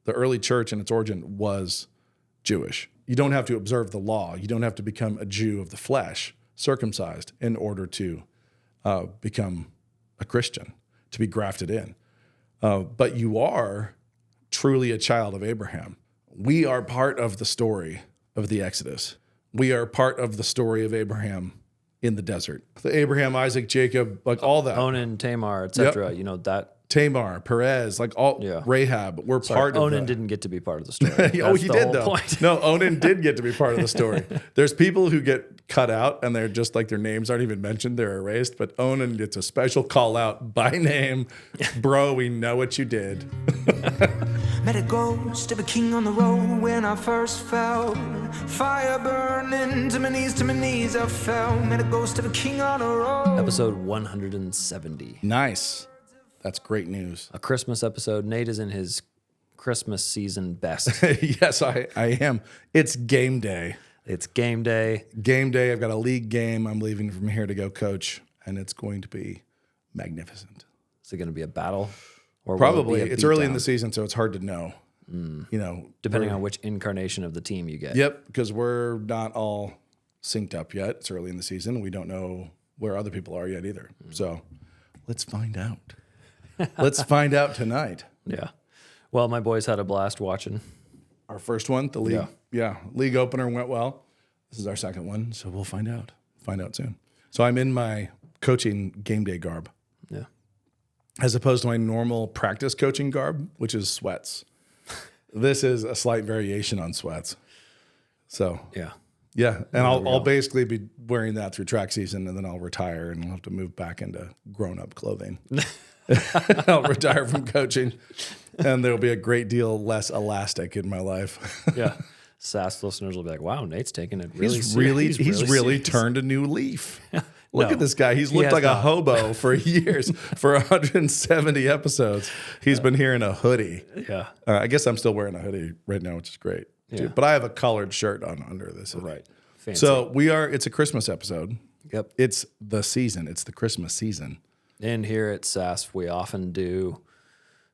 The early church in its origin was Jewish. You don't have to observe the law. You don't have to become a Jew of the flesh, circumcised, in order to become a Christian, to be grafted in. But you are truly a child of Abraham. We are part of the story of the Exodus. We are part of the story of Abraham in the desert. The Abraham, Isaac, Jacob, like all that. Onan, Tamar, etc. You know, that. Tamar, Perez, like all Rahab, we're part of Onan didn't get to be part of the story. Oh, he did though. Point. No, Onan did get to be part of the story. There's people who get cut out and they're just like their names aren't even mentioned, they're erased, but Onan gets a special call out by name. Bro, we know what you did. Met a ghost of a king on the road when I first fell. Fire burning to my knees I fell. Met a ghost of a king on the road. Episode 170. Nice. That's great news. A Christmas episode. Nate is in his Christmas season best. Yes, I am. It's game day. It's game day. Game day. I've got a league game. I'm leaving from here to go coach, and it's going to be magnificent. Is it going to be a battle? Or probably. It's early in the season, so it's hard to know. You know, depending on which incarnation of the team you get. Yep, because we're not all synced up yet. It's early in the season. We don't know where other people are yet either. So let's find out. Let's find out tonight. Yeah. Well, my boys had a blast watching. Our first one, the league. Yeah. League opener went well. This is our second one, so we'll find out. Find out soon. So I'm in my coaching game day garb. Yeah. As opposed to my normal practice coaching garb, which is sweats. This is a slight variation on sweats. So yeah. Yeah. And I'll basically be wearing that through track season, and then I'll retire and I'll have to move back into grown-up clothing. I'll retire from coaching, and there'll be a great deal less elastic in my life. Yeah. SASF listeners will be like, wow, Nate's taking it really He's really turned a new leaf. Look at this guy. He's looked like a hobo for years. For 170 episodes, he's been here in a hoodie. Yeah. I guess I'm still wearing a hoodie right now, which is great. Yeah. But I have a collared shirt on under this hoodie. Right. Fancy. So it's a Christmas episode. Yep. It's the season. It's the Christmas season. And here at SASF, we often do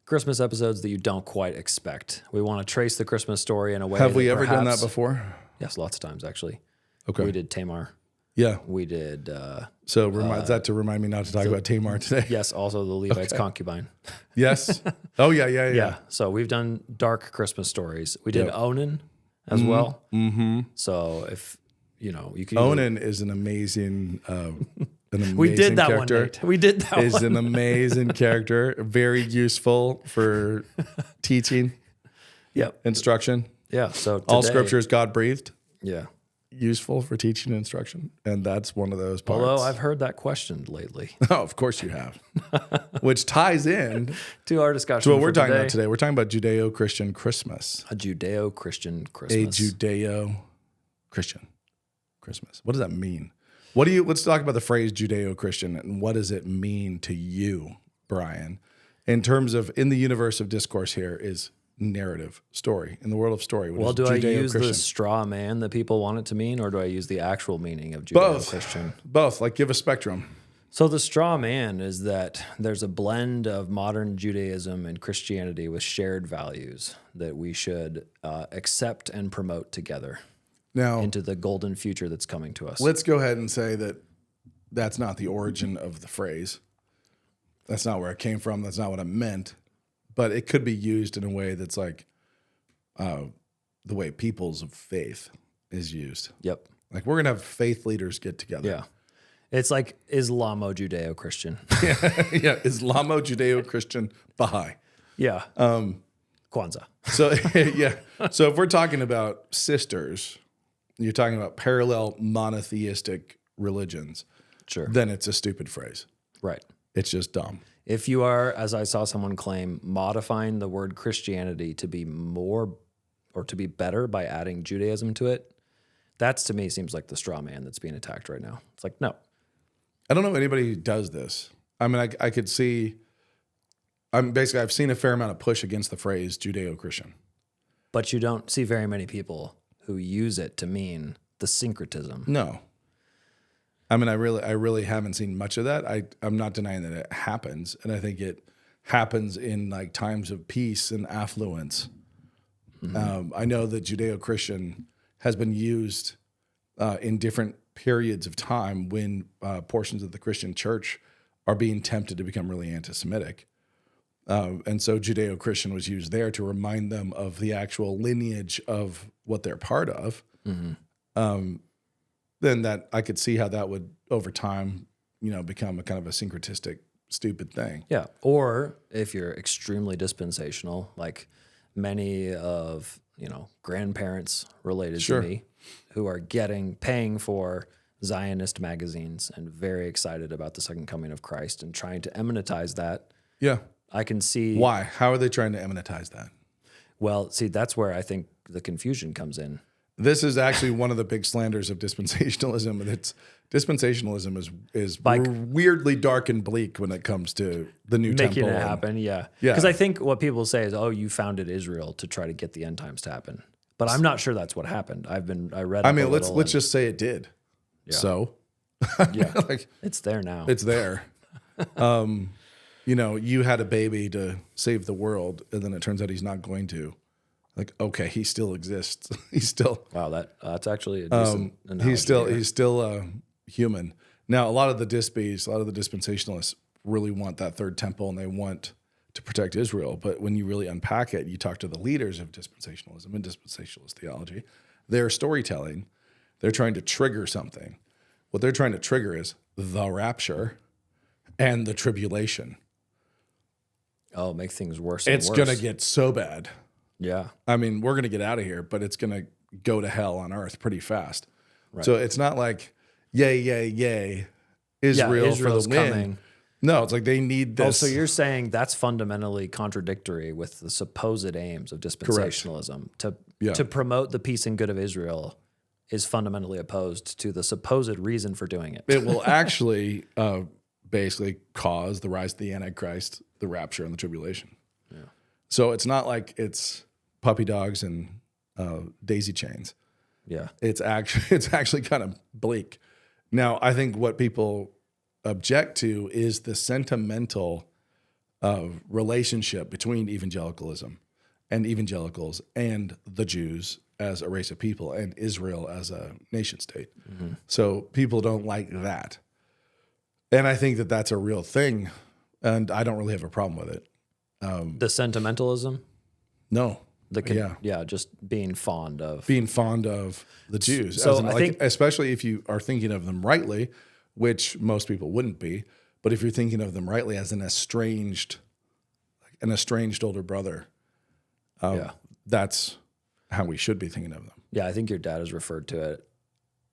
Christmas episodes that you don't quite expect. We want to trace the Christmas story in a way. Have we ever done that before? Yes, lots of times, actually. Okay. We did Tamar. Yeah. We did. So is that to remind me not to talk about Tamar today? Yes, also the Levite's concubine. Yes. Oh, yeah. So we've done dark Christmas stories. We did Onan as well. Mm-hmm. So if, you can. Onan is an amazing we did that character. one, Nate. We did that is an amazing character. Very useful for teaching. Yep. Instruction. Yeah. So all scripture is God breathed. Yeah. Useful for teaching and instruction. And that's one of those parts. Although I've heard that questioned lately. Oh, of course you have. Which ties in to our discussion. To what we're talking about today. We're talking about Judeo-Christian Christmas. A Judeo-Christian Christmas. A Judeo-Christian Christmas. What does that mean? Let's talk about the phrase Judeo-Christian and what does it mean to you, Brian, in terms of, in the universe of discourse here is narrative, story, in the world of story. Well, do I use the straw man that people want it to mean, or do I use the actual meaning of Judeo-Christian? Both. Like, give a spectrum. So the straw man is that there's a blend of modern Judaism and Christianity with shared values that we should accept and promote together. Now, into the golden future that's coming to us. Let's go ahead and say that that's not the origin of the phrase. That's not where it came from. That's not what it meant. But it could be used in a way that's like the way peoples of faith is used. Yep. Like, we're going to have faith leaders get together. Yeah. It's like Islamo-Judeo-Christian. Yeah. Islamo-Judeo-Christian Baha'i. Yeah. Kwanzaa. So, yeah. So if we're talking about sisters, you're talking about parallel monotheistic religions, sure, then it's a stupid phrase. Right. It's just dumb. If you are, as I saw someone claim, modifying the word Christianity to be more or to be better by adding Judaism to it, that's, to me, seems like the straw man that's being attacked right now. It's like, no. I don't know anybody who does this. I mean, I could see, I've seen a fair amount of push against the phrase Judeo-Christian. But you don't see very many people who use it to mean the syncretism. No. I mean, I really haven't seen much of that. I'm not denying that it happens, and I think it happens in like times of peace and affluence. I know that Judeo-Christian has been used in different periods of time when portions of the Christian church are being tempted to become really anti-Semitic. And so Judeo-Christian was used there to remind them of the actual lineage of what they're part of. Then that I could see how that would over time, become a kind of a syncretistic, stupid thing. Yeah. Or if you're extremely dispensational, like many of, grandparents related to me who are paying for Zionist magazines and very excited about the second coming of Christ and trying to immanentize that. Yeah. I can see. Why? How are they trying to immanentize that? Well, see, that's where I think the confusion comes in. This is actually one of the big slanders of dispensationalism. Dispensationalism is weirdly dark and bleak when it comes to the new temple. Making it happen, yeah. Because I think what people say is, "Oh, you founded Israel to try to get the end times to happen," but I'm not sure that's what happened. I read. Let's just say it did. Yeah. So, yeah, it's there now. It's there. You had a baby to save the world, and then it turns out he's not going to. Like, okay, he still exists. He's still that's actually a decent analogy. He's still human. Now, a lot of the dispensationalists really want that third temple, and they want to protect Israel. But when you really unpack it, you talk to the leaders of dispensationalism and dispensationalist theology. They're storytelling. They're trying to trigger something. What they're trying to trigger is the rapture and the tribulation. Oh, make things worse. It's going to get so bad. Yeah. I mean, we're going to get out of here, but it's going to go to hell on earth pretty fast. Right. So it's not like, yay, yay, yay, Israel's for the win. Coming. No, it's like they need this. Oh, so you're saying that's fundamentally contradictory with the supposed aims of dispensationalism. To promote the peace and good of Israel is fundamentally opposed to the supposed reason for doing it. It will actually basically cause the rise of the Antichrist, the rapture, and the tribulation. Yeah. So it's not like it's puppy dogs and daisy chains. Yeah. It's actually kind of bleak. Now, I think what people object to is the sentimental relationship between evangelicalism and evangelicals and the Jews as a race of people and Israel as a nation state. Mm-hmm. So people don't like that. And I think that that's a real thing, and I don't really have a problem with it. The sentimentalism? No. Just being fond of the Jews. So I think, especially if you are thinking of them rightly, which most people wouldn't be, but if you're thinking of them rightly as an estranged older brother, that's how we should be thinking of them. Yeah, I think your dad has referred to it.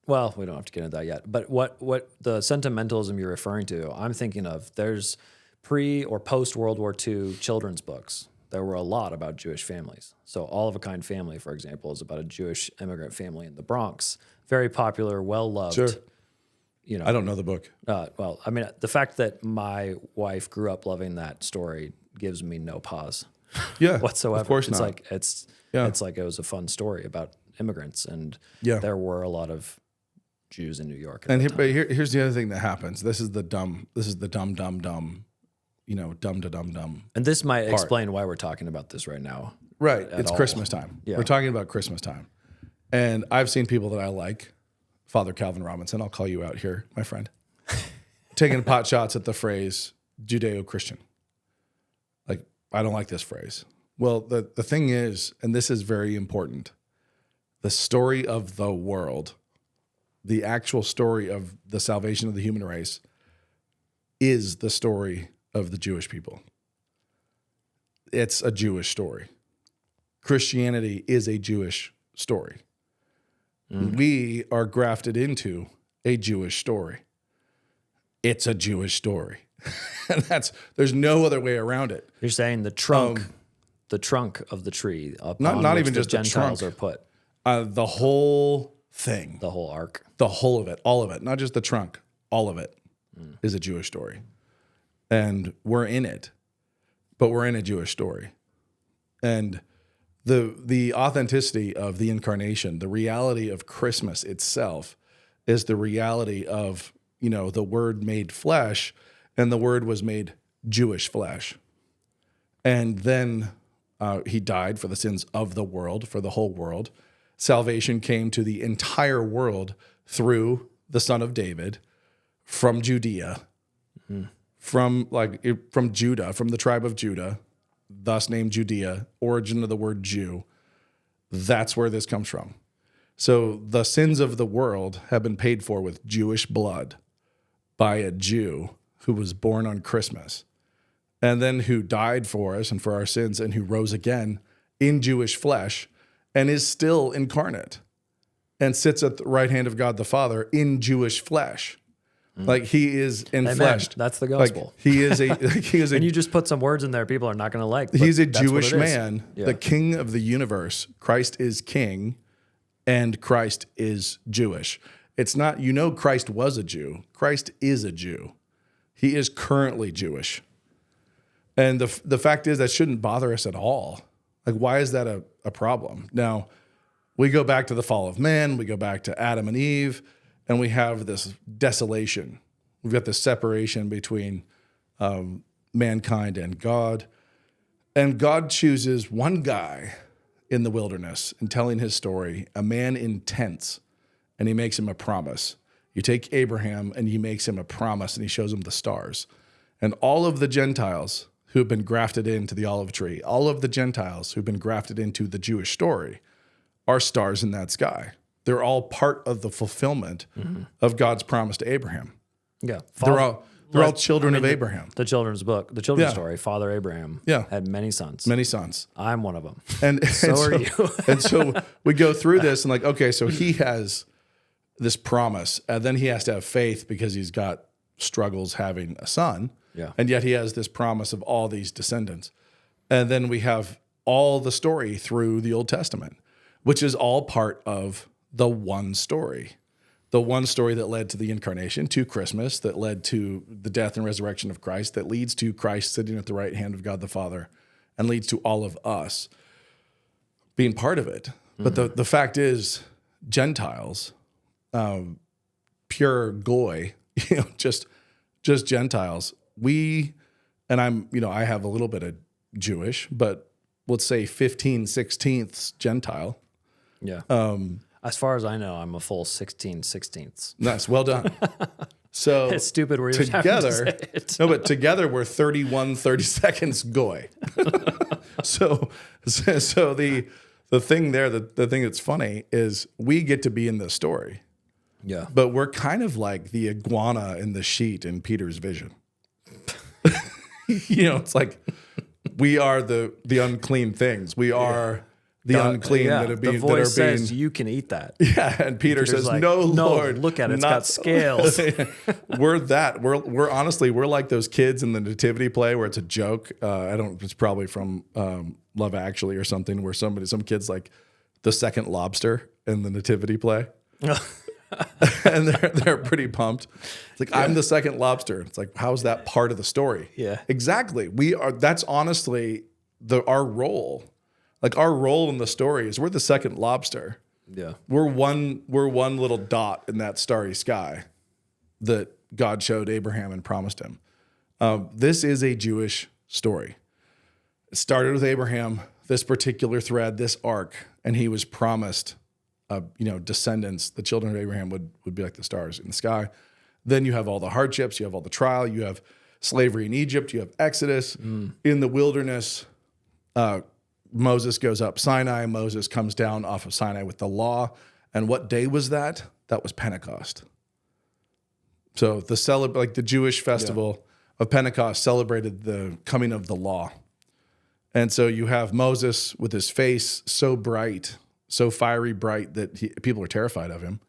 Well, we don't have to get into that yet. But what the sentimentalism you're referring to, I'm thinking of, there's pre or post World War II children's books. There were a lot about Jewish families. So All of a Kind Family, for example, is about a Jewish immigrant family in the Bronx. Very popular, well-loved. Sure. I don't know the book. Well, I mean, the fact that my wife grew up loving that story gives me no pause whatsoever. Of course not. It's like it was a fun story about immigrants, and there were a lot of Jews in New York. But here's the other thing that happens. This is the dumb, dumb. And this might explain why we're talking about this right now. Right. It's Christmas time. Yeah. We're talking about Christmas time. And I've seen people that I like, Father Calvin Robinson, I'll call you out here, my friend, taking pot shots at the phrase Judeo-Christian. Like, I don't like this phrase. Well, the thing is, and this is very important, the story of the world, the actual story of the salvation of the human race is the story of the Jewish people. It's a Jewish story. Christianity is a Jewish story. Mm. We are grafted into a Jewish story. It's a Jewish story. And there's no other way around it. You're saying the trunk of the tree, not even just the Gentiles the are put. The whole thing. The whole arc. The whole of it, all of it, not just the trunk, all of it is a Jewish story. And we're in it, but we're in a Jewish story. And the authenticity of the incarnation, the reality of Christmas itself is the reality of, the Word made flesh, and the Word was made Jewish flesh. And then He died for the sins of the world, for the whole world. Salvation came to the entire world through the Son of David from Judea, from Judah, from the tribe of Judah, thus named Judea, origin of the word Jew. That's where this comes from. So the sins of the world have been paid for with Jewish blood by a Jew who was born on Christmas, and then who died for us and for our sins, and who rose again in Jewish flesh and is still incarnate and sits at the right hand of God the Father in Jewish flesh. Like he is enfleshed. That's the gospel. Like he is a and you just put some words in there people are not going to like. He's a Jewish man, the king of the universe. Christ is king and Christ is Jewish. It's not, Christ was a Jew. Christ is a Jew. He is currently Jewish. And the fact is that shouldn't bother us at all. Like, why is that a problem? Now, we go back to the fall of man, we go back to Adam and Eve, and we have this desolation. We've got this separation between mankind and God. And God chooses one guy in the wilderness and telling his story, a man in tents, and he makes him a promise. You take Abraham and he makes him a promise and he shows him the stars. And all of the Gentiles who have been grafted into the olive tree, all of the Gentiles who've been grafted into the Jewish story are stars in that sky. They're all part of the fulfillment of God's promise to Abraham. Yeah. They're all children of Abraham. The children's book, the children's story, Father Abraham had many sons. Many sons. I'm one of them. And so are you. And so we go through this and like, okay, so he has this promise, and then he has to have faith because he's got struggles having a son. Yeah. And yet he has this promise of all these descendants. And then we have all the story through the Old Testament, which is all part of the one story. The one story that led to the incarnation, to Christmas, that led to the death and resurrection of Christ, that leads to Christ sitting at the right hand of God the Father, and leads to all of us being part of it. But the fact is, Gentiles, pure goy, just Gentiles, I have a little bit of Jewish, but let's say 15/16 Gentile. Yeah. As far as I know, I'm a full 16/16. Nice. Well done. So it's stupid where you're together, having to say it. No, but together we're 31/32 goy. so the thing there, the thing that's funny is we get to be in this story. Yeah. But we're kind of like the iguana in the sheet in Peter's vision. It's like we are the unclean things. We are the unclean that are being. The voice says you can eat that. Yeah, and Peter's says, like, "No, Lord, look at it. It's got scales." We're that. We're honestly like those kids in the nativity play where it's a joke. It's probably from Love Actually or something, where some kid's like the second lobster in the nativity play. And they're pretty pumped. It's like, I'm the second lobster. It's like, how's that part of the story? Yeah, exactly. That's honestly our role. Like our role in the story is we're the second lobster. Yeah, we're one little dot in that starry sky that God showed Abraham and promised him. This is a Jewish story. It started with Abraham, this particular thread, this arc, and he was promised descendants, the children of Abraham would be like the stars in the sky. Then you have all the hardships, you have all the trial, you have slavery in Egypt, you have Exodus. In the wilderness, Moses goes up Sinai, Moses comes down off of Sinai with the law. And what day was that? That was Pentecost. So the Jewish festival of Pentecost celebrated the coming of the law. And so you have Moses with his face so bright, so fiery bright that people are terrified of him.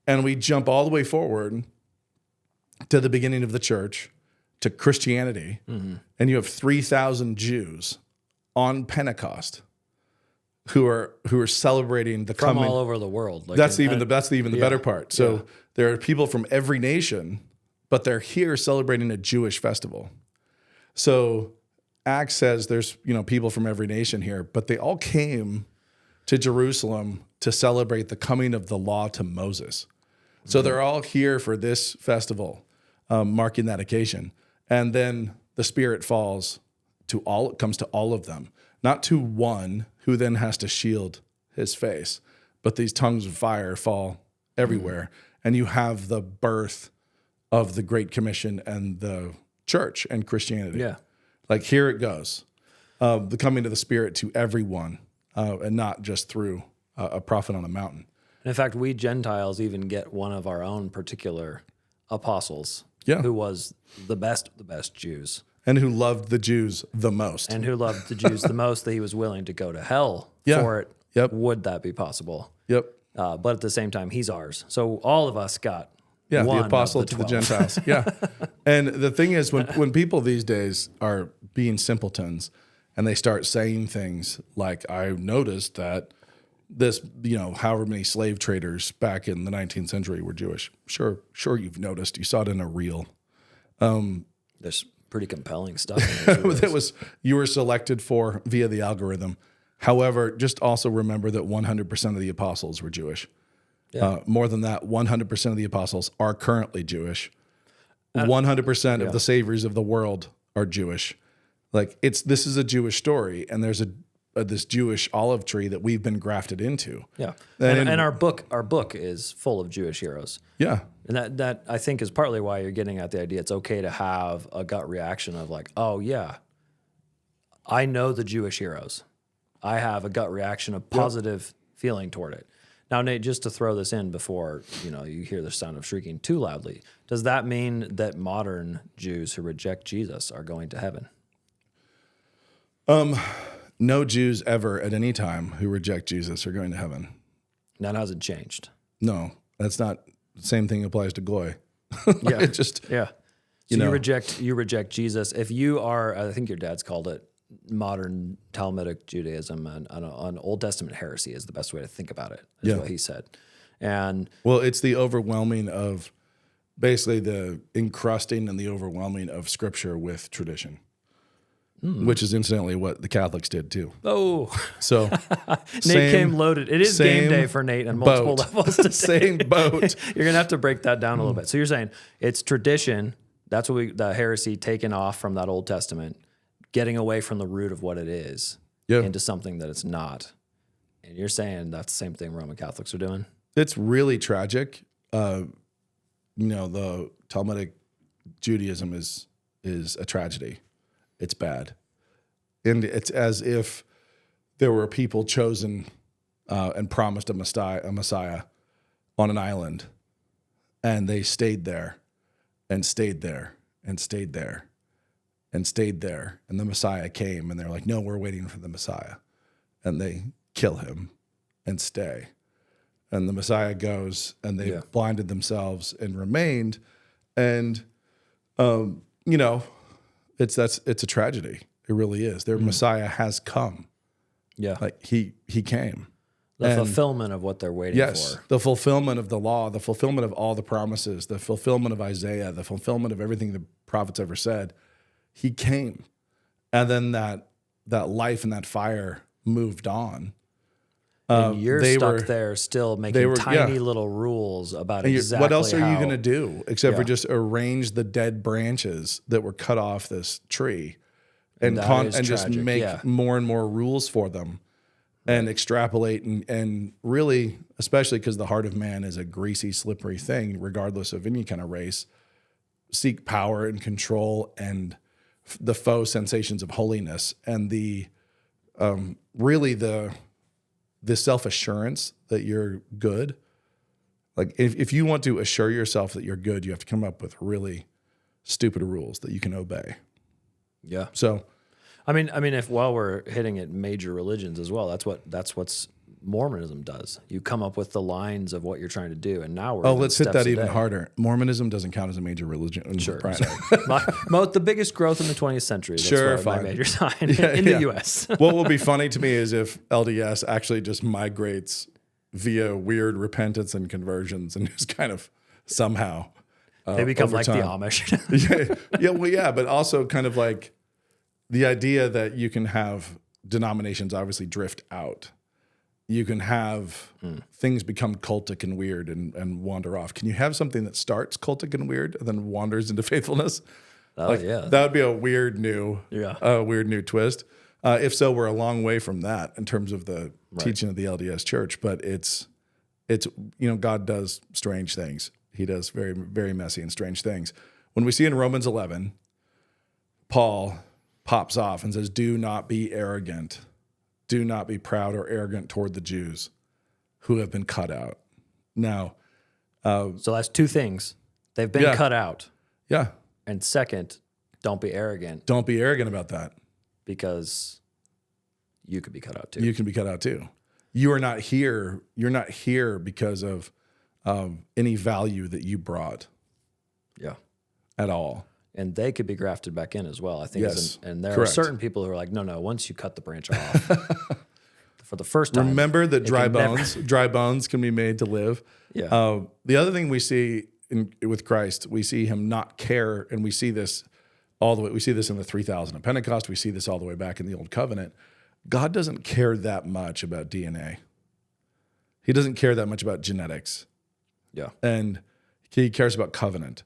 And we jump all the way forward to the beginning of the church, to Christianity, and you have 3,000 Jews on Pentecost who are celebrating the from coming all over the world. Like that's even the better part. So there are people from every nation, but they're here celebrating a Jewish festival. So Acts says there's people from every nation here, but they all came to Jerusalem to celebrate the coming of the law to Moses. So they're all here for this festival, marking that occasion. And then the Spirit falls comes to all of them. not to one who then has to shield his face, but these tongues of fire fall everywhere. And you have the birth of the Great Commission and the church and Christianity. Yeah. Like, here it goes. The coming of the Spirit to everyone, and not just through a prophet on a mountain. In fact, we Gentiles even get one of our own particular apostles, who was the best Jews. And who loved the Jews the most. And who loved the Jews the most, that he was willing to go to hell for it. Yep. Would that be possible? Yep. But at the same time, he's ours. So all of us got the one apostle of the to 12. the Gentiles. Yeah. And the thing is, when people these days are being simpletons and they start saying things like, I noticed that this, however many slave traders back in the 19th century were Jewish. Sure you've noticed. You saw it in a reel. There's pretty compelling stuff in there. That was, you were selected for via the algorithm. However, just also remember that 100% of the apostles were Jewish. Yeah. More than that, 100% of the apostles are currently Jewish. 100% of the saviors of the world are Jewish. Like, this is a Jewish story, and there's this Jewish olive tree that we've been grafted into. Yeah, and our book is full of Jewish heroes. Yeah, and that I think is partly why you're getting at the idea it's okay to have a gut reaction of like, oh yeah, I know the Jewish heroes. I have a gut reaction of positive feeling toward it. Now, Nate, just to throw this in before you hear the sound of shrieking too loudly, does that mean that modern Jews who reject Jesus are going to heaven? No Jews ever at any time who reject Jesus are going to heaven. That hasn't changed. No, that's not the same thing applies to Goy. Yeah. It just, So you reject Jesus. If you are, I think your dad's called it modern Talmudic Judaism, and an Old Testament heresy is the best way to think about it, is what he said. And well, it's the overwhelming of, basically the encrusting and the overwhelming of Scripture with tradition. Which is incidentally what the Catholics did too. Oh, so Nate came loaded. It is game day for Nate on multiple levels today. Same boat. You're gonna have to break that down a little bit. So you're saying it's tradition. That's what the heresy taken off from that Old Testament, getting away from the root of what it is into something that it's not. And you're saying that's the same thing Roman Catholics are doing? It's really tragic. The Talmudic Judaism is a tragedy. It's bad. And it's as if there were people chosen and promised a Messiah on an island, and they stayed there and stayed there and stayed there and stayed there. And the Messiah came, and they're like, no, we're waiting for the Messiah. And they kill him and stay. And the Messiah goes, and they blinded themselves and remained. And, it's a tragedy. It really is. Their Messiah has come. Yeah. Like he came. The fulfillment of what they're waiting for. The fulfillment of the law, the fulfillment of all the promises, the fulfillment of Isaiah, the fulfillment of everything the prophets ever said. He came. And then that life and that fire moved on. And you're stuck there still making tiny little rules about exactly what else are you going to do except for just arrange the dead branches that were cut off this tree and just make more and more rules for them and extrapolate and really, especially because the heart of man is a greasy, slippery thing, regardless of any kind of race, seek power and control and the faux sensations of holiness and the self-assurance that you're good. Like if you want to assure yourself that you're good, you have to come up with really stupid rules that you can obey. Yeah. So, I mean, if while we're hitting at major religions as well, that's what Mormonism does. You come up with the lines of what you're trying to do, and now we're let's hit that even harder. Mormonism doesn't count as a major religion. Sure, the biggest growth in the 20th century. That's my major sign in the U.S. What will be funny to me is if LDS actually just migrates via weird repentance and conversions, and just kind of somehow they become like the Amish. But also kind of like the idea that you can have denominations obviously drift out. You can have things become cultic and weird and wander off. Can you have something that starts cultic and weird and then wanders into faithfulness? That would be a weird new twist. If so, we're a long way from that in terms of the teaching of the LDS Church. But it's God does strange things. He does very, very messy and strange things. When we see in Romans 11, Paul pops off and says, "Do not be arrogant. Do not be proud or arrogant toward the Jews who have been cut out." Now, so that's two things. They've been cut out. Yeah. And second, don't be arrogant. Don't be arrogant about that. Because you could be cut out too. You can be cut out too. You are not here. You're not here because of any value that you brought. Yeah. At all. And they could be grafted back in as well, I think. Yes. And there Correct. are certain people who are like, no, once you cut the branch off, for the first time. Remember that dry bones can be made to live. Yeah. The other thing we see with Christ, we see him not care, and we see this all the way. We see this in the 3,000 of Pentecost. We see this all the way back in the Old Covenant. God doesn't care that much about DNA. He doesn't care that much about genetics. Yeah. And he cares about covenant.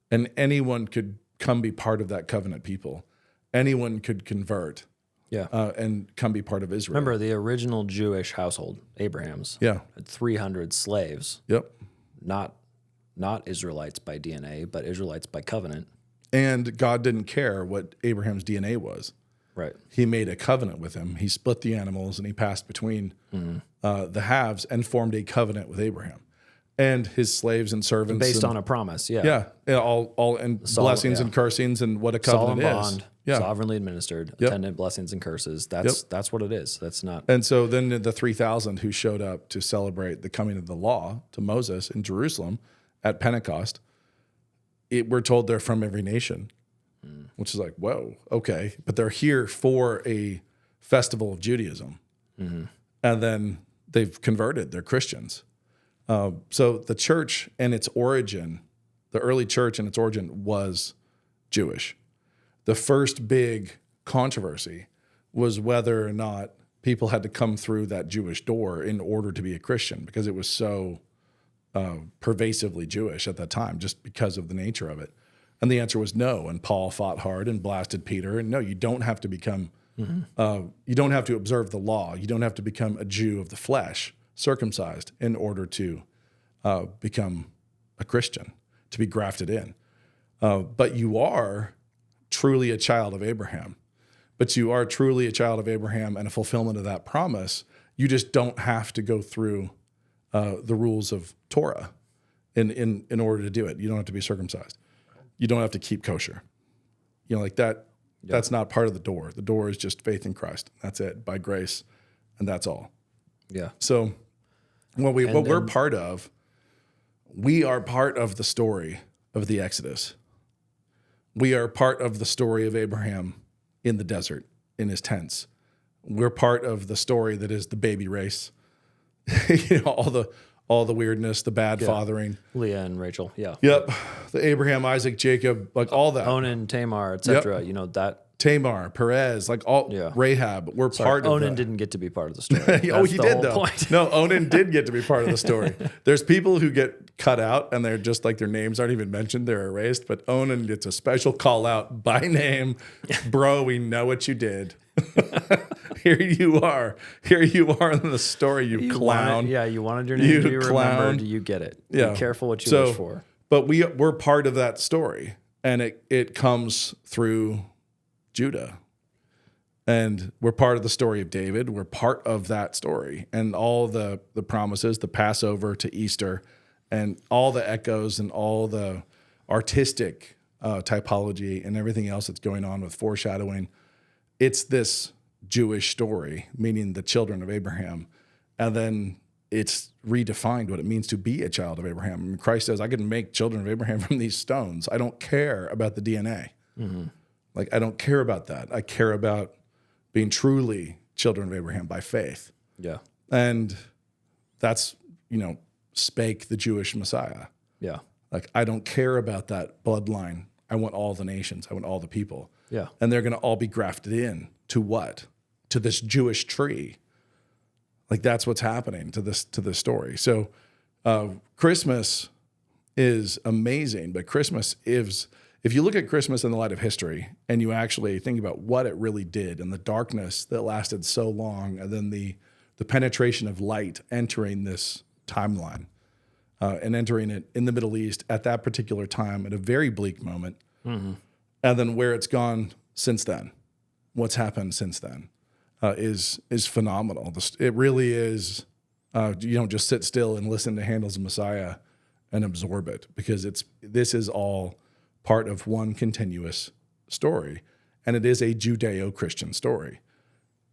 And anyone could come be part of that covenant people. Anyone could convert. Yeah. And come be part of Israel. Remember the original Jewish household, Abraham's. Yeah. Had 300 slaves. Yep. Not Israelites by DNA, but Israelites by covenant. And God didn't care what Abraham's DNA was. Right. He made a covenant with him. He split the animals and he passed between the halves and formed a covenant with Abraham and his slaves and servants. Based on a promise. Yeah. Yeah. All and blessings and cursings and what a covenant solemn is. Bond, yeah. Sovereignly administered, attendant blessings and curses. That's what it is. That's not. And so then the 3,000 who showed up to celebrate the coming of the law to Moses in Jerusalem at Pentecost, we're told they're from every nation, which is like, whoa, okay. But they're here for a festival of Judaism. Mm-hmm. And then they've converted. They're Christians. So the church and its origin, the early church and its origin was Jewish. The first big controversy was whether or not people had to come through that Jewish door in order to be a Christian, because it was so pervasively Jewish at that time, just because of the nature of it. And the answer was no. And Paul fought hard and blasted Peter. And no, you don't have to become, you don't have to observe the law. You don't have to become a Jew of the flesh, circumcised, in order to become a Christian, to be grafted in. But you are truly a child of Abraham. But you are truly a child of Abraham and a fulfillment of that promise. You just don't have to go through the rules of Torah in order to do it. You don't have to be circumcised. You don't have to keep kosher. You know, like that. Yep. That's not part of the door. The door is just faith in Christ. That's it, by grace, and that's all. Yeah. So what we're part of, we are part of the story of the Exodus. We are part of the story of Abraham in the desert, in his tents. We're part of the story that is the baby race. You know, all the weirdness, the bad fathering. Leah and Rachel, yeah. Yep. The Abraham, Isaac, Jacob, like all that. Onan, Tamar, etc. Yep. You know, that. Tamar, Perez, like all Rahab. We're part of Onan didn't get to be part of the story. Oh, he did though. No, Onan did get to be part of the story. There's people who get cut out and they're just like, their names aren't even mentioned. They're erased. But Onan gets a special call out by name. Bro, we know what you did. Here you are. Here you are in the story, you clown. You wanted your name to be remembered. You get it. Yeah. Be careful what you wish for. But we're part of that story. And it comes through Judah. And we're part of the story of David. We're part of that story. And all the promises, the Passover to Easter, and all the echoes and all the artistic typology and everything else that's going on with foreshadowing. It's this Jewish story, meaning the children of Abraham. And then it's redefined what it means to be a child of Abraham. And Christ says, I can make children of Abraham from these stones. I don't care about the DNA. Mm-hmm. Like, I don't care about that. I care about being truly children of Abraham by faith. Yeah. And that's, spake the Jewish Messiah. Yeah. Like, I don't care about that bloodline. I want all the nations. I want all the people. Yeah. And they're going to all be grafted in to what? To this Jewish tree. Like, that's what's happening to this story. So Christmas is amazing, but Christmas is if you look at Christmas in the light of history and you actually think about what it really did and the darkness that lasted so long, and then the penetration of light entering this timeline and entering it in the Middle East at that particular time at a very bleak moment, and then where it's gone since then, what's happened since then is phenomenal. It really is. You don't just sit still and listen to Handel's Messiah and absorb it, because this is all part of one continuous story, and it is a Judeo-Christian story.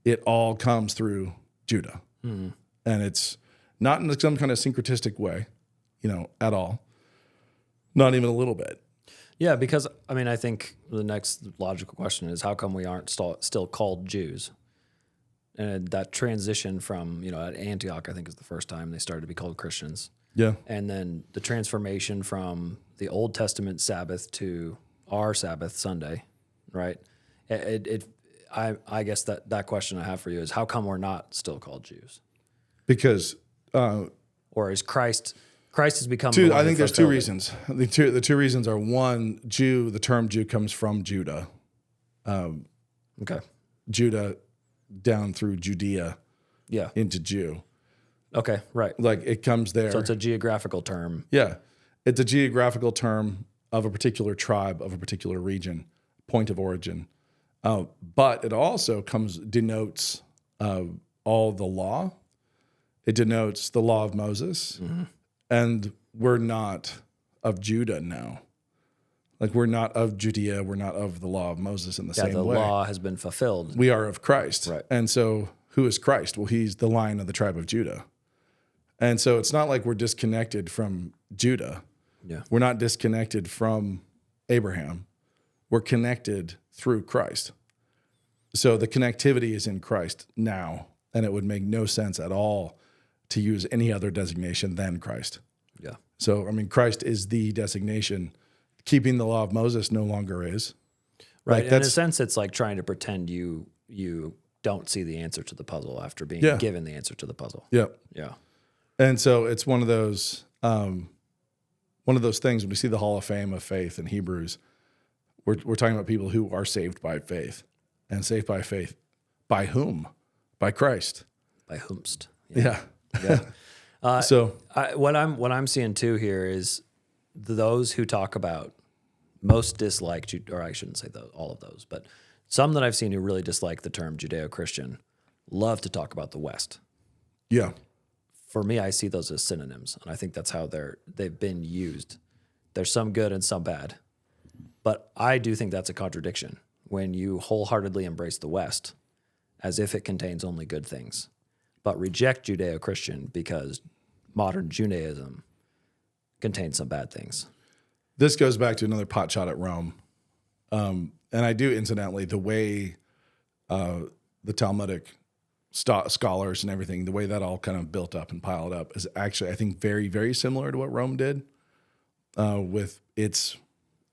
It all comes through Judah, and it's not in some kind of syncretistic way, at all. Not even a little bit. Yeah, because I think the next logical question is, how come we aren't still called Jews? And that transition from, at Antioch, I think is the first time they started to be called Christians. Yeah. And then the transformation from the Old Testament Sabbath to our Sabbath Sunday, right? I guess that question I have for you is, how come we're not still called Jews? Because or is Christ has become I think there's two reasons. The two reasons are, one, Jew, the term Jew comes from Judah. Okay. Judah down through Judea into Jew. Okay, right. Like it comes there. So it's a geographical term. Yeah. It's a geographical term of a particular tribe, of a particular region, point of origin. But it also denotes all the law. It denotes the law of Moses. And we're not of Judah now. Like, we're not of Judea. We're not of the law of Moses in the same way. The law has been fulfilled. We are of Christ. Right. And so who is Christ? Well, he's the Lion of the tribe of Judah. And so it's not like we're disconnected from Judah. Yeah. We're not disconnected from Abraham. We're connected through Christ. So the connectivity is in Christ now, and it would make no sense at all to use any other designation than Christ. Yeah. So, Christ is the designation. Keeping the law of Moses no longer is. Right. In a sense, it's like trying to pretend you don't see the answer to the puzzle after being given the answer to the puzzle. Yep. Yeah. And so it's one of those things when we see the Hall of Fame of faith in Hebrews, we're talking about people who are saved by faith. And saved by faith. By whom? By Christ. By whomst. Yeah. Yeah. So what I'm seeing too here is those who talk about most dislike, or I shouldn't say all of those, but some that I've seen who really dislike the term Judeo-Christian love to talk about the West. Yeah. For me, I see those as synonyms, and I think that's how they've been used. There's some good and some bad, but I do think that's a contradiction when you wholeheartedly embrace the West as if it contains only good things, but reject Judeo-Christian because modern Judaism contains some bad things. This goes back to another pot shot at Rome. And I do, incidentally, the way the Talmudic scholars and everything, the way that all kind of built up and piled up is actually, I think, very, very similar to what Rome did with its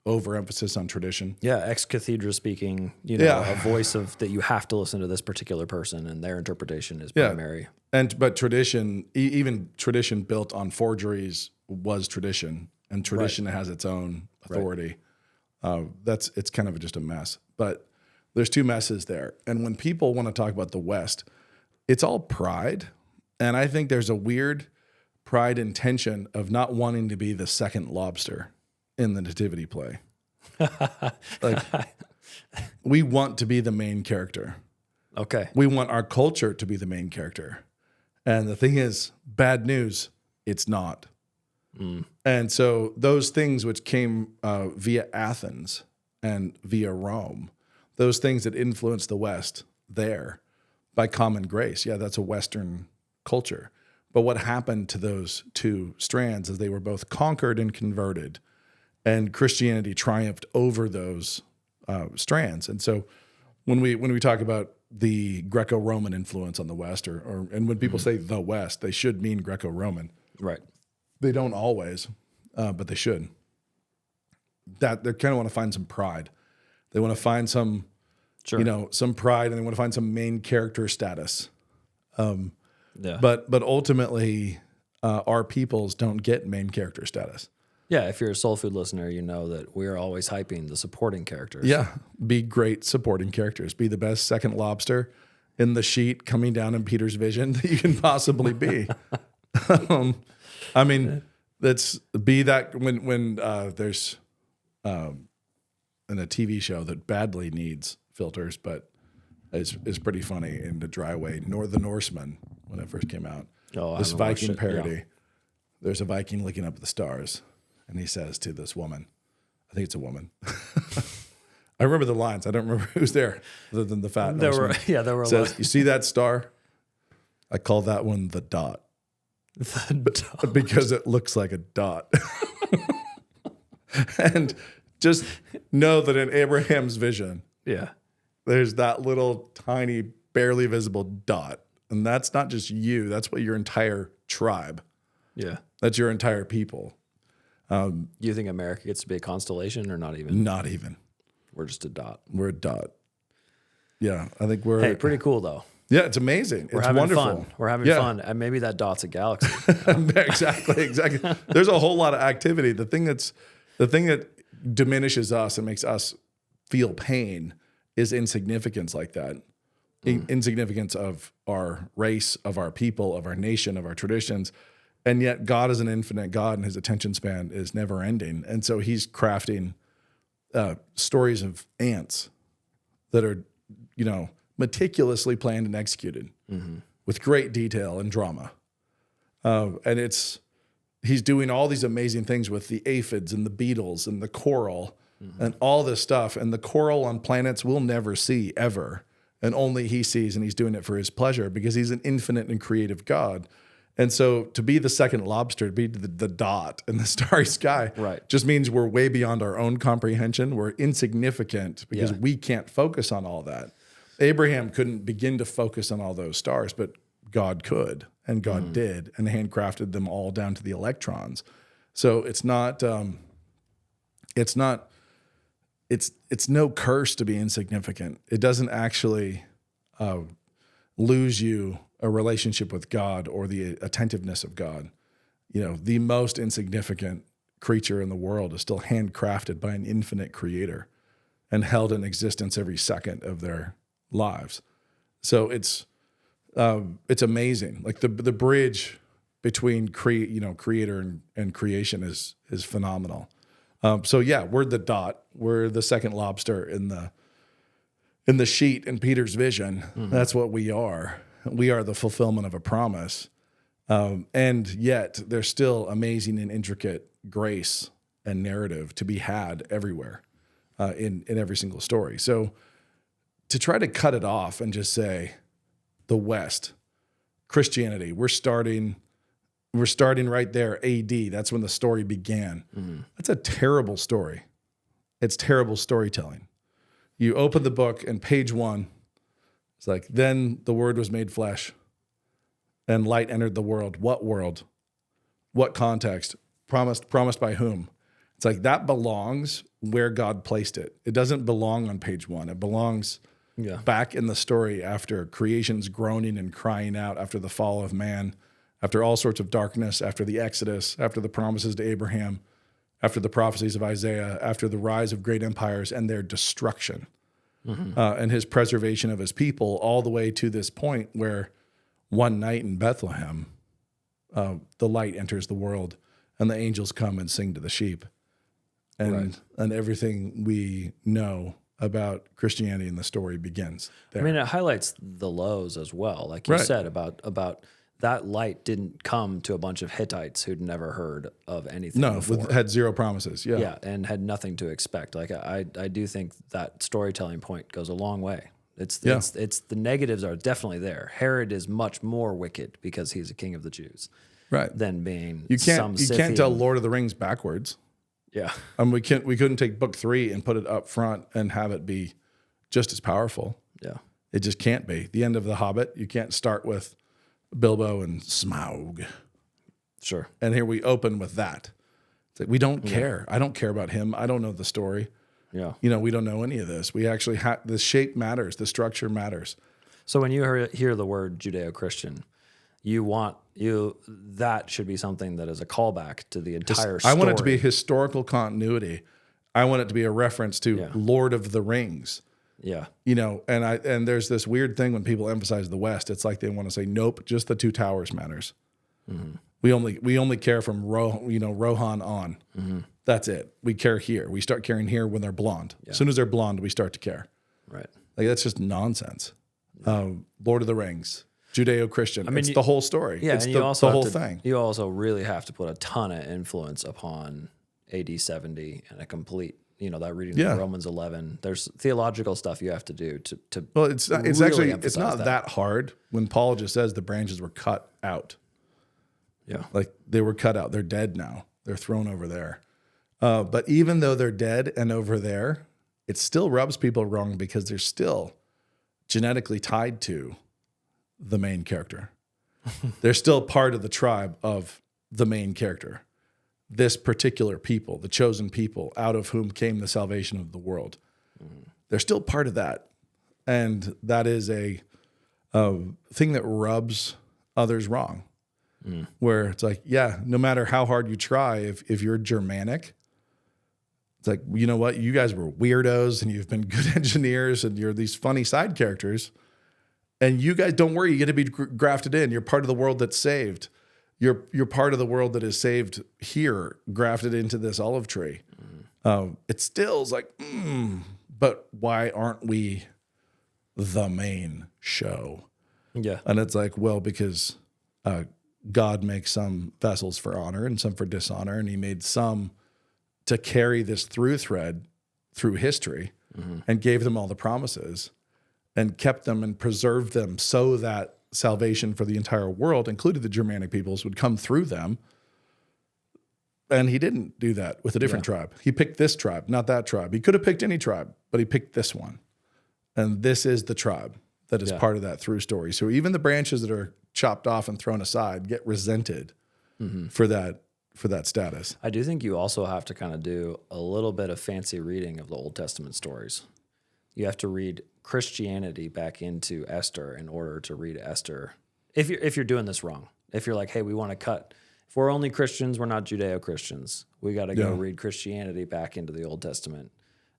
overemphasis on tradition. Yeah, ex cathedra speaking, a voice of that you have to listen to this particular person and their interpretation is primary. But tradition, even tradition built on forgeries was tradition, and tradition has its own authority. Right. It's kind of just a mess. But there's two messes there. And when people want to talk about the West, it's all pride. And I think there's a weird pride and tension of not wanting to be the second lobster in the nativity play. Like, we want to be the main character. Okay. We want our culture to be the main character. And the thing is, bad news, it's not. And so those things which came via Athens and via Rome, those things that influenced the West there by common grace, that's a Western culture. But what happened to those two strands is they were both conquered and converted, and Christianity triumphed over those strands. And so when we talk about the Greco-Roman influence on the West, and when people say the West, they should mean Greco-Roman. Right. They don't always, but they should. That they kind of want to find some pride. They want to find some, some pride, and they want to find some main character status. But ultimately, our peoples don't get main character status. Yeah, if you're a soul food listener, you know that we're always hyping the supporting characters. Yeah, be great supporting characters. Be the best second lobster in the sheet coming down in Peter's vision that you can possibly be. I mean, that's be that when there's in a TV show that badly needs filters, but is pretty funny in the dry way. The Norseman, when it first came out, this Viking parody. Yeah. There's a Viking looking up at the stars, and he says to this woman, I think it's a woman. I remember the lines. I don't remember who's there other than the fat Norseman. There were says, you see that star? I call that one the dot. The dot. Because it looks like a dot. And just know that in Abraham's vision, there's that little tiny, barely visible dot. And that's not just you. That's what your entire tribe. Yeah. That's your entire people. You think America gets to be a constellation or not even? Not even. We're just a dot. We're a dot. Yeah, I think we're... Hey, pretty cool, though. Yeah, it's amazing. It's wonderful. Fun. We're having fun. And maybe that dot's a galaxy. Exactly. There's a whole lot of activity. The thing that diminishes us and makes us feel pain is insignificance like that. Insignificance of our race, of our people, of our nation, of our traditions. And yet God is an infinite God and his attention span is never ending. And so he's crafting stories of ants that are, meticulously planned and executed with great detail and drama. And he's doing all these amazing things with the aphids and the beetles and the coral and all this stuff. And the coral on planets we'll never see ever. And only he sees, and he's doing it for his pleasure because he's an infinite and creative God. And so to be the second lobster, to be the dot in the starry sky, just means we're way beyond our own comprehension. We're insignificant because we can't focus on all that. Abraham couldn't begin to focus on all those stars, but God could, and God did, and handcrafted them all down to the electrons. So it's no curse to be insignificant. It doesn't actually lose you a relationship with God or the attentiveness of God. The most insignificant creature in the world is still handcrafted by an infinite creator and held in existence every second of their lives. So it's amazing. Like the bridge between creator and creation is phenomenal. So yeah, we're the dot. We're the second lobster in the sheet in Peter's vision. That's what we are. We are the fulfillment of a promise. And yet there's still amazing and intricate grace and narrative to be had everywhere in every single story. So to try to cut it off and just say the West, Christianity, we're starting right there, AD. That's when the story began. That's a terrible story. It's terrible storytelling. You open the book and page 1, it's like, then the word was made flesh and light entered the world. What world? What context? Promised by whom? It's like that belongs where God placed it. It doesn't belong on page 1. It belongs back in the story after creation's groaning and crying out, after the fall of man, after all sorts of darkness, after the Exodus, after the promises to Abraham, after the prophecies of Isaiah, after the rise of great empires and their destruction, and his preservation of his people, all the way to this point where one night in Bethlehem, the light enters the world and the angels come and sing to the sheep. And everything we know about Christianity in the story begins there. I mean, it highlights the lows as well. Like you said about that light didn't come to a bunch of Hittites who'd never heard of anything before. Had zero promises. Yeah, and had nothing to expect. Like I do think that storytelling point goes a long way. It's the negatives are definitely there. Herod is much more wicked because he's a king of the Jews, than being you can't tell Lord of the Rings backwards. Yeah, we couldn't take book 3 and put it up front and have it be just as powerful. Yeah, it just can't be. The end of The Hobbit, you can't start with Bilbo and Smaug. Sure. And here we open with that. It's like, we don't care. I don't care about him. I don't know the story. Yeah. We don't know any of this. We actually the shape matters. The structure matters. So when you hear the word Judeo-Christian, that should be something that is a callback to the entire I story. want it to be historical continuity. I want it to be a reference to Lord of the Rings. Yeah. And there's this weird thing when people emphasize the West, it's like they want to say, nope, just the Two Towers matters. Mm-hmm. We only care from Rohan on. Mm-hmm. That's it. We care here. We start caring here when they're blonde. Yeah. As soon as they're blonde, we start to care. Right. Like that's just nonsense. Lord of the Rings, Judeo-Christian. I mean, it's the whole story. Yeah, it's and the whole thing. You also really have to put a ton of influence upon AD 70 and a complete, that reading of Romans 11. There's theological stuff you have to do to Well, it's not that hard when Paul just says the branches were cut out. Yeah. Like they were cut out. They're dead now. They're thrown over there. But even though they're dead and over there, it still rubs people wrong because they're still genetically tied to the main character. They're still part of the tribe of the main character. This particular people, the chosen people, out of whom came the salvation of the world. Mm-hmm. They're still part of that. And that is a thing that rubs others wrong. Mm. Where it's like, no matter how hard you try, if you're Germanic, it's like, you know what? You guys were weirdos and you've been good engineers and you're these funny side characters. And you guys, don't worry, you get to be grafted in. You're part of the world that's saved. You're part of the world that is saved here, grafted into this olive tree. Mm. It still is like, but why aren't we the main show? Yeah. And it's like, well, because God makes some vessels for honor and some for dishonor, and he made some to carry this through thread through history and gave them all the promises and kept them and preserved them so that salvation for the entire world, including the Germanic peoples, would come through them. And he didn't do that with a different tribe. He picked this tribe, not that tribe. He could have picked any tribe, but he picked this one. And this is the tribe that is part of that through story. So even the branches that are chopped off and thrown aside get resented for that status. I do think you also have to kind of do a little bit of fancy reading of the Old Testament stories. You have to read Christianity back into Esther in order to read Esther. If you're doing this wrong, if you're like, hey, we want to cut, if we're only Christians, we're not Judeo-Christians. We got to go read Christianity back into the Old Testament,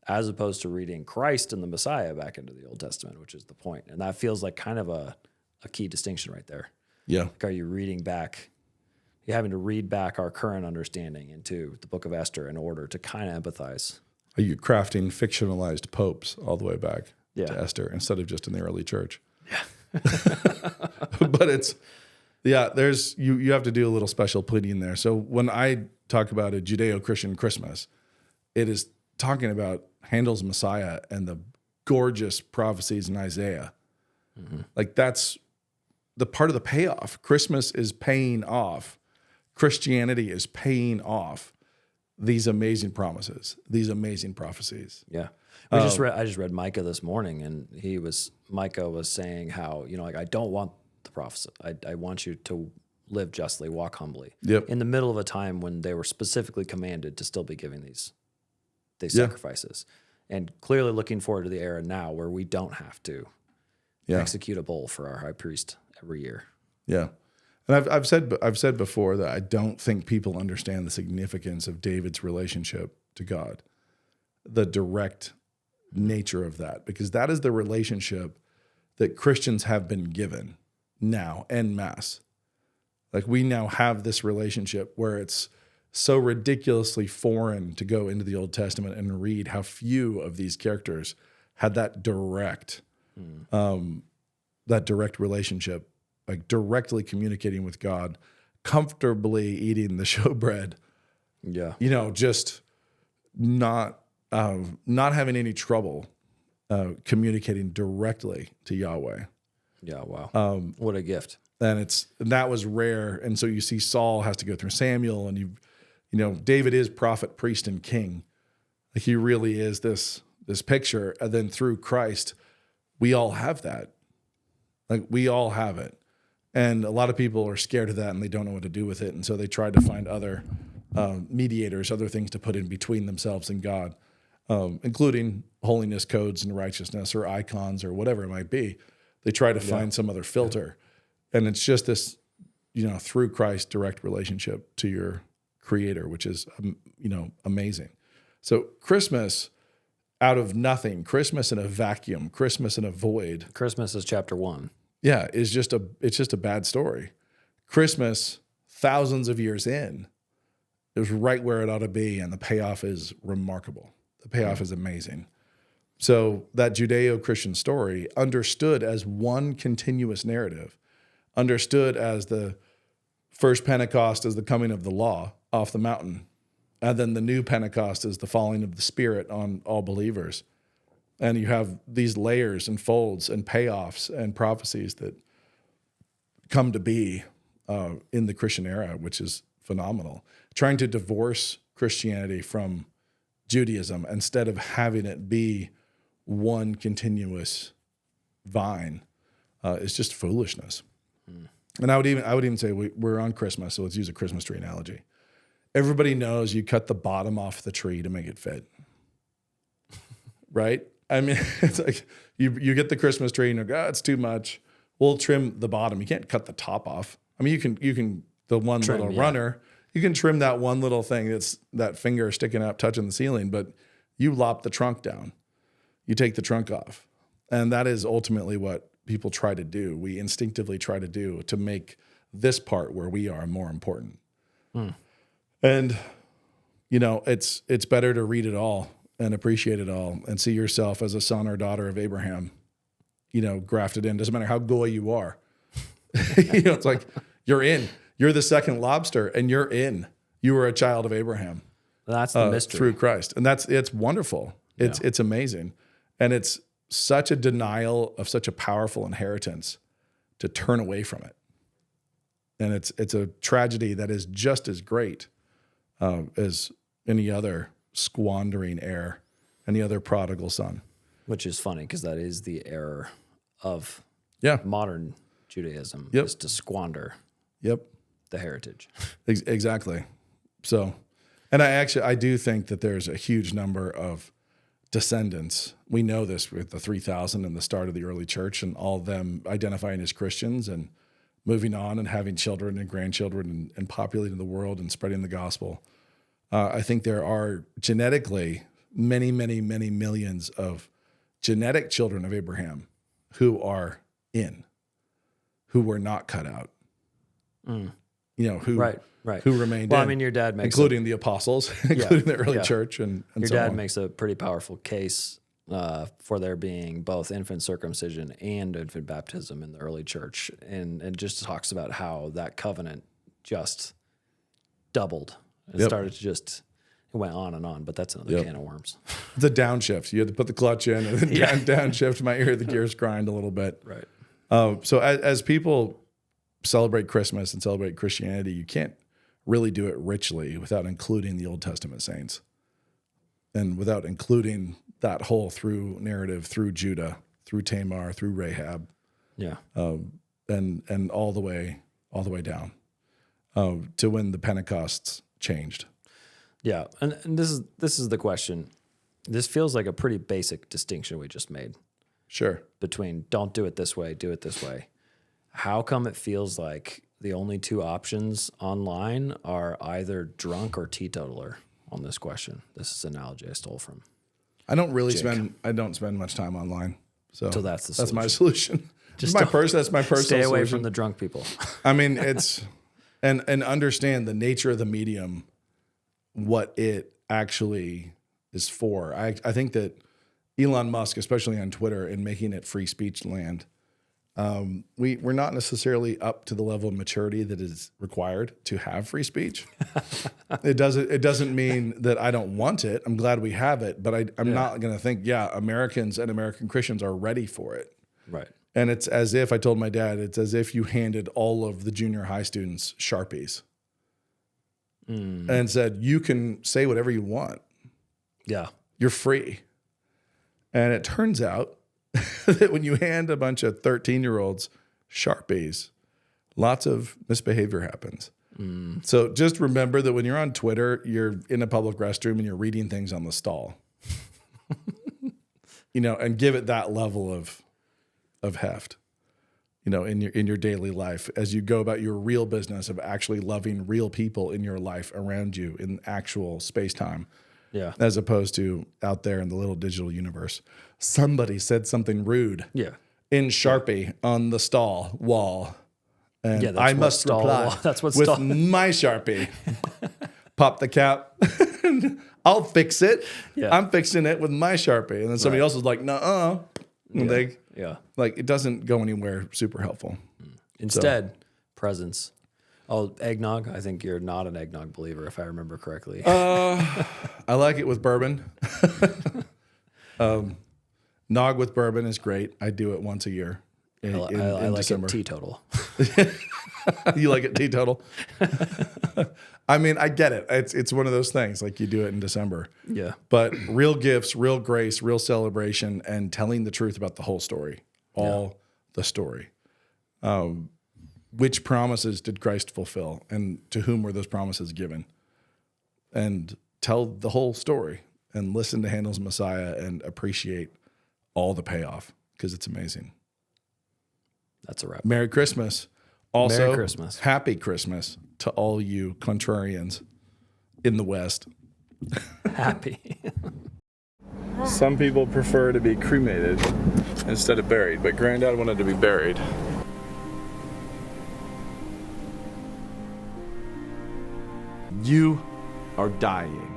as opposed to reading Christ and the Messiah back into the Old Testament, which is the point. And that feels like kind of a key distinction right there. Yeah. Like, are you reading back? You're having to read back our current understanding into the book of Esther in order to kind of empathize. Are you crafting fictionalized popes all the way back to Esther instead of just in the early church? Yeah. But it's, there's, you have to do a little special pleading there. So when I talk about a Judeo-Christian Christmas, it is talking about Handel's Messiah and the gorgeous prophecies in Isaiah. Mm-hmm. Like that's the part of the payoff. Christmas is paying off. Christianity is paying off these amazing promises, these amazing prophecies. Yeah. I just read Micah this morning, and Micah was saying how, like, I don't want the prophecy. I want you to live justly, walk humbly. Yep. In the middle of a time when they were specifically commanded to still be giving these sacrifices. And clearly looking forward to the era now where we don't have to execute a bull for our high priest every year. Yeah. And I've said before that I don't think people understand the significance of David's relationship to God, the direct nature of that, because that is the relationship that Christians have been given now en masse. Like we now have this relationship where it's so ridiculously foreign to go into the Old Testament and read how few of these characters had that direct relationship, like directly communicating with God, comfortably eating the showbread. Yeah. Just not having any trouble communicating directly to Yahweh. Yeah, wow. What a gift. And that was rare. And so you see Saul has to go through Samuel, and David is prophet, priest, and king. Like he really is this picture. And then through Christ, we all have that. Like we all have it. And a lot of people are scared of that and they don't know what to do with it. And so they tried to find other mediators, other things to put in between themselves and God, including holiness codes and righteousness or icons or whatever it might be. They try to find some other filter. And it's just through Christ's direct relationship to your Creator, which is, amazing. So Christmas out of nothing, Christmas in a vacuum, Christmas in a void. Christmas is chapter 1. Yeah, it's just a bad story. Christmas, thousands of years in, is right where it ought to be, and the payoff is remarkable. The payoff is amazing. So that Judeo-Christian story, understood as one continuous narrative, understood as the first Pentecost as the coming of the law off the mountain, and then the new Pentecost is the falling of the Spirit on all believers. And you have these layers and folds and payoffs and prophecies that come to be in the Christian era, which is phenomenal. Trying to divorce Christianity from Judaism instead of having it be one continuous vine is just foolishness. And I would even say we're on Christmas, so let's use a Christmas tree analogy. Everybody knows you cut the bottom off the tree to make it fit, right? I mean, it's like you get the Christmas tree and you go, it's too much. We'll trim the bottom. You can't cut the top off. I mean, you can the one trim, little runner. You can trim that one little thing that's that finger sticking up, touching the ceiling, but you lop the trunk down. You take the trunk off. And that is ultimately what people try to do. We instinctively try to do to make this part where we are more important. And, it's better to read it all and appreciate it all and see yourself as a son or daughter of Abraham, grafted in. Doesn't matter how goy you are. It's like you're in. You're the second lobster and you're in. You were a child of Abraham. That's the mystery. Through Christ. And it's wonderful. It's amazing. And it's such a denial of such a powerful inheritance to turn away from it. And it's a tragedy that is just as great as any other squandering heir, any other prodigal son. Which is funny because that is the error of modern Judaism, is to squander the heritage. Exactly. So, and I do think that there's a huge number of descendants. We know this with the 3,000 and the start of the early church and all of them identifying as Christians and moving on and having children and grandchildren and populating the world and spreading the gospel. I think there are genetically many, many, many millions of genetic children of Abraham who are who were not cut out. Who remained in. I mean, your dad makes including the apostles, including the early church, and your so dad on. makes a pretty powerful case for there being both infant circumcision and infant baptism in the early church, and just talks about how that covenant just doubled. It started to it went on and on, but that's another can of worms. It's a downshift. You had to put the clutch in and then downshift. Might hear the gears grind a little bit. Right. So as people celebrate Christmas and celebrate Christianity, you can't really do it richly without including the Old Testament saints and without including that whole through narrative through Judah, through Tamar, through Rahab, and all the way down to when the Pentecosts changed. Yeah, and this is the question. This feels like a pretty basic distinction we just made. Sure. Between don't do it this way, do it this way. How come it feels like the only two options online are either drunk or teetotaler on this question? This is an analogy I stole from. I don't really spend much time online. So that's my solution. That's my personal stay away solution. from the drunk people. I mean, it's and understand the nature of the medium, what it actually is for. I think that Elon Musk, especially on Twitter, and making it free speech land, we're not necessarily up to the level of maturity that is required to have free speech. It doesn't mean that I don't want it. I'm glad we have it, but I'm not going to think, Americans and American Christians are ready for it. Right. And it's as if I told my dad, it's as if you handed all of the junior high students Sharpies and said, you can say whatever you want. Yeah. You're free. And it turns out that when you hand a bunch of 13-year-olds Sharpies, lots of misbehavior happens. So just remember that when you're on Twitter, you're in a public restroom and you're reading things on the stall. And give it that level of heft. in your daily life, as you go about your real business of actually loving real people in your life around you in actual space-time, as opposed to out there in the little digital universe. Somebody said something rude in Sharpie on the stall wall, and I must reply with my Sharpie. Pop the cap. I'll fix it. I'm fixing it with my Sharpie. And then somebody else is like, nuh-uh. Like, it doesn't go anywhere super helpful. Instead, presence. Oh, eggnog. I think you're not an eggnog believer, if I remember correctly. I like it with bourbon. Nog with bourbon is great. I do it once a year. I like December. It teetotal. You like it teetotal? I mean, I get it. It's one of those things, like you do it in December. Yeah. But real gifts, real grace, real celebration, and telling the truth about the whole story. All the story. Which promises did Christ fulfill? And to whom were those promises given? And tell the whole story. And listen to Handel's Messiah and appreciate all the payoff, because it's amazing. That's a wrap. Merry Christmas. Also, Merry Christmas. Happy Christmas to all you contrarians in the West. Happy. Some people prefer to be cremated instead of buried, but Granddad wanted to be buried. You are dying.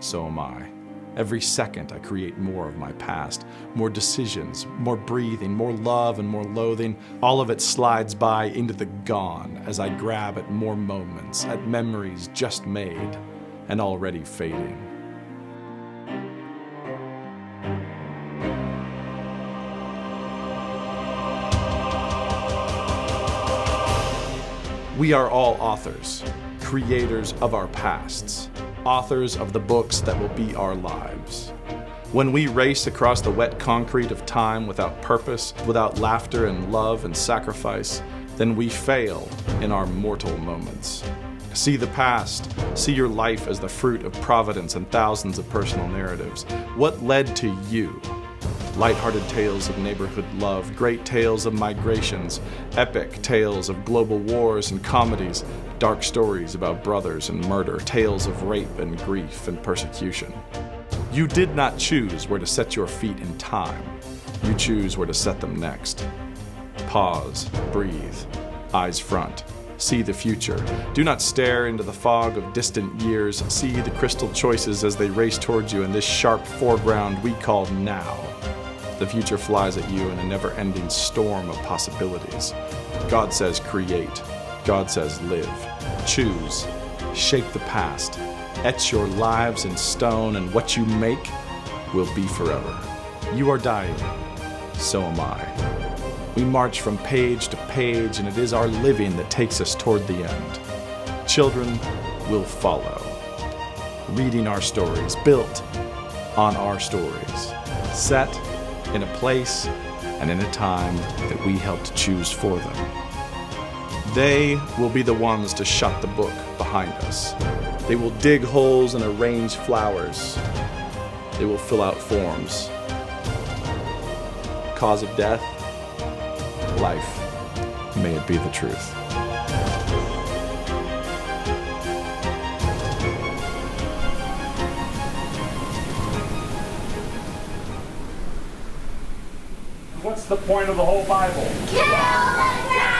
So am I. Every second I create more of my past, more decisions, more breathing, more love and more loathing. All of it slides by into the gone as I grab at more moments, at memories just made and already fading. We are all authors, creators of our pasts, authors of the books that will be our lives. When we race across the wet concrete of time without purpose, without laughter and love and sacrifice, then we fail in our mortal moments. See the past, see your life as the fruit of providence and thousands of personal narratives. What led to you? Lighthearted tales of neighborhood love, great tales of migrations, epic tales of global wars and comedies, dark stories about brothers and murder, tales of rape and grief and persecution. You did not choose where to set your feet in time. You choose where to set them next. Pause, breathe, eyes front. See the future. Do not stare into the fog of distant years. See the crystal choices as they race towards you in this sharp foreground we call now. The future flies at you in a never-ending storm of possibilities. God says create. God says live. Choose. Shape the past. Etch your lives in stone, and what you make will be forever. You are dying. So am I. We march from page to page, and it is our living that takes us toward the end. Children will follow, reading our stories, built on our stories, set in a place and in a time that we helped choose for them. They will be the ones to shut the book behind us. They will dig holes and arrange flowers. They will fill out forms. Cause of death, life. May it be the truth. What's the point of the whole Bible? Kill the